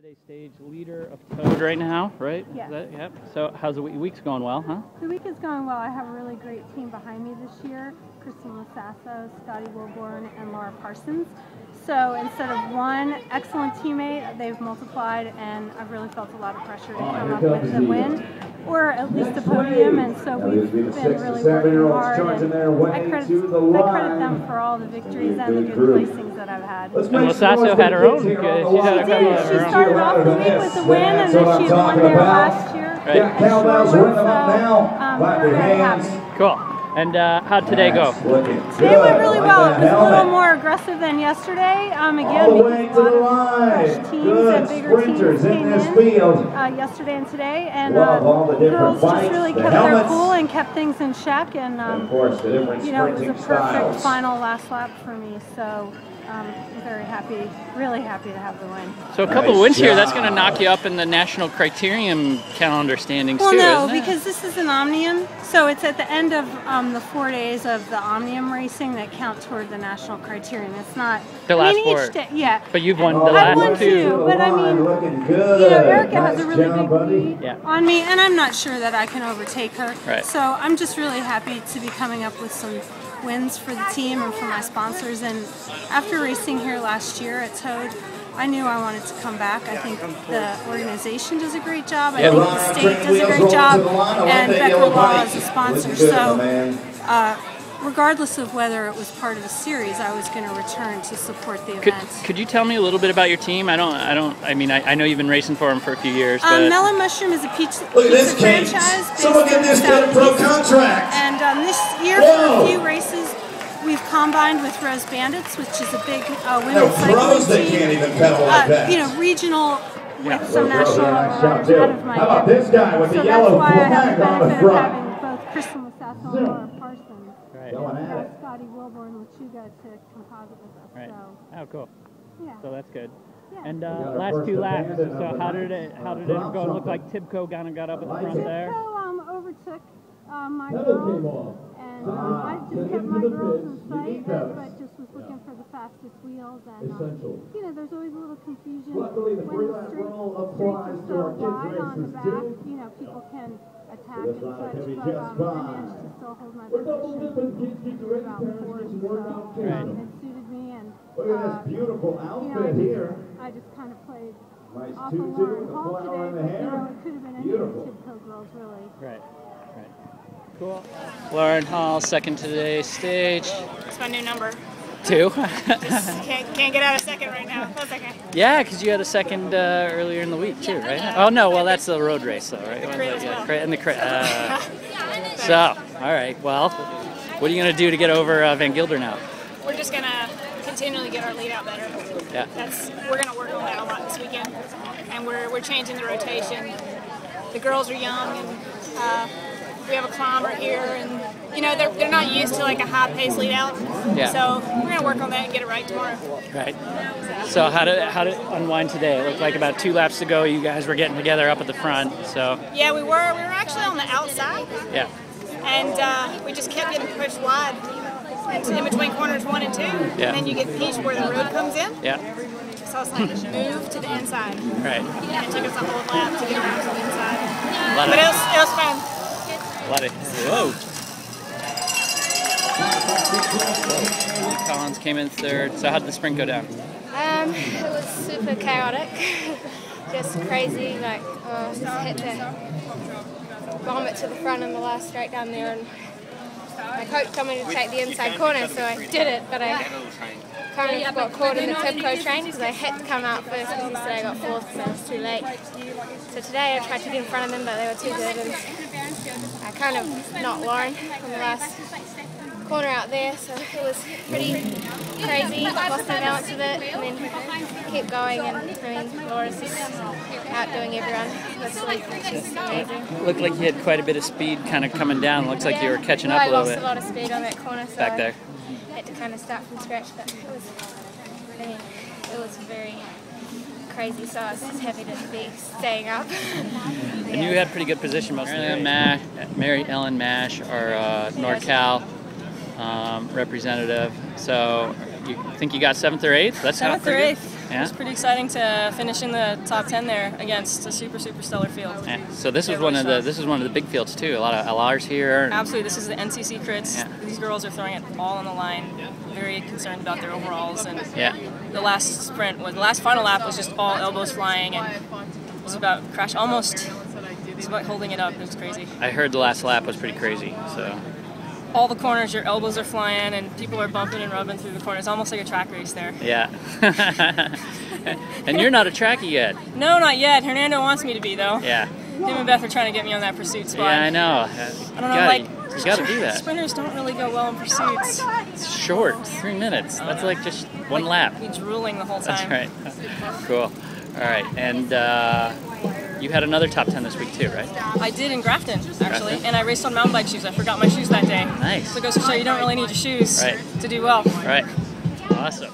Today's stage leader of Toad right now, right? Yes. Yep. So how's the week's going? Well, huh? The week is going well. I have a really great team behind me this year. Kristen Lasasso, Scotty Wilborn, and Laura Parsons. So instead of one excellent teammate, they've multiplied, and I've really felt a lot of pressure to come up with the win, or at least a podium, and so we've been really working hard. And I credit them for all the victories and the good placings that I've had. And Lasasso had her own good. She started off the week with the win, and then she won there last year. Right. At Shoreward, so we're very happy. Cool. And how'd today go? Today went really well. It was a little more aggressive than yesterday. Again, because a lot of fresh teams and bigger teams came in yesterday and today. And girls just really kept their cool and kept things in check. And, you know, it was a perfect final last lap for me. So I'm very happy, really happy to have the win. So a couple of wins here, that's going to knock you up in the national criterium calendar standings too, no, isn't it? because this is an Omnium, so it's at the end of the 4 days of the Omnium racing that count toward the national criterium. It's not the last each day, yeah. But you've won the last won two, but I mean, you know, Erica has a really big lead on me, and I'm not sure that I can overtake her. Right. So I'm just really happy to be coming up with some wins for the team and for my sponsors. And after racing here last year at Toad, I knew I wanted to come back. I think the organization does a great job. I think the state does a great job, and Becker Law is a sponsor. So regardless of whether it was part of a series, I was going to return to support the event. Could you tell me a little bit about your team? I mean, I know you've been racing for them for a few years. But Melon Mushroom is a pizza franchise. Someone get this kid a pro contract. And this year, for a few races, we've combined with Rose Bandits, which is a big women's cycling team. Can't even pedal like that. You know, regional with some national riders out of my How about this guy with the yellow flag on the front? So that's why I have the benefit of front. having both Kristen Lasasso and Laura Parsons. Right. And Scotty Wilborn and Lechuga to composite with us. Right. So. Oh, cool. Yeah. So that's good. Yeah. And last two laps. So how did it go? It looked like Tibco kind of got up at the front there. Tibco overtook my girls, and I just kept my girls in sight, but just was looking for the fastest wheels. And you know, there's always a little confusion when the streets are so wide on the back. You know, people can attack and such, but I managed to still hold my position throughout the course. So it suited me, and beautiful outfit here. I just kind of played Nice off tutu, of Lauren the Hall flower in today, the but you hair. know, it could have been any of the Tibco girls, really. Right. Cool. Lauren Hall, second to today's stage. It's my new number. 2. Just can't get out of second right now. That's okay. Yeah, because you had a second earlier in the week too, right? Oh no, well that's the road race though, right? The crit as well. And the crit. So, all right. Well, what are you gonna do to get over Van Gilder now? We're just gonna continually get our lead out better. Yeah. We're gonna work on that a lot this weekend, and we're changing the rotation. The girls are young, and we have a climber here, and you know they're not used to like a high-paced lead out. Yeah. So we're gonna work on that and get it right tomorrow. Right. So how did it unwind today? It looked like about 2 laps to go, you guys were getting together up at the front. So. Yeah, we were. We were actually on the outside. Yeah. And we just kept getting pushed wide in between corners 1 and 2. Yeah. And then you get pinched where the road comes in. Yeah. So it's like move to the inside. Right. And it took us a whole lap to get around to the inside. But it was fun. Whoa. Collins came in third. So how did the sprint go down? It was super chaotic. Just crazy, like just hit the vomit to the front in the last straight down there, and my coach told me to take the inside corner, so I did it, but I kind of got caught in the Tibco train because I had to come out first because yesterday I got 4th, so I was too late. So today I tried to get in front of them, but they were too good, and I kind of knocked Lauren on the last corner out there, so it was pretty crazy. Lost my balance a bit, and then kept going, and I mean, Laura's just outdoing everyone this week, which is amazing. Looked like you had quite a bit of speed kind of coming down. Looks like you were catching up a little bit. I lost a lot of speed on that corner, so back there. I had to kind of start from scratch, but it was very crazy, so I was just happy to be staying up. And you had pretty good position most of the day. Mary Ellen Mash, our NorCal representative. So you think you got 7th or 8th? That's 7th or 8th. Yeah? It was pretty exciting to finish in the top 10 there against a super stellar field. Yeah. So this was one of the big fields too. A lot of LRs here. Absolutely. This is the NCC crits. Yeah. These girls are throwing it all on the line. Very concerned about their overalls, and the last final lap was just all elbows flying, and it was about crash. Almost. It was about holding it up. It was crazy. I heard the last lap was pretty crazy. So. All the corners, your elbows are flying, and people are bumping and rubbing through the corners. Almost like a track race there. Yeah. And you're not a trackie yet. No, not yet. Hernando wants me to be, though. Yeah. Him and Beth are trying to get me on that pursuit spot. Yeah, I know. I don't know, You gotta do that. Sprinters don't really go well in pursuits. It's short, 3 minutes. That's like just one lap. Be drooling the whole time. That's right. Cool. All right, and you had another top 10 this week too, right? I did in Grafton, actually, and I raced on mountain bike shoes. I forgot my shoes that day. Nice. So it goes to show you don't really need your shoes to do well. Right. Awesome.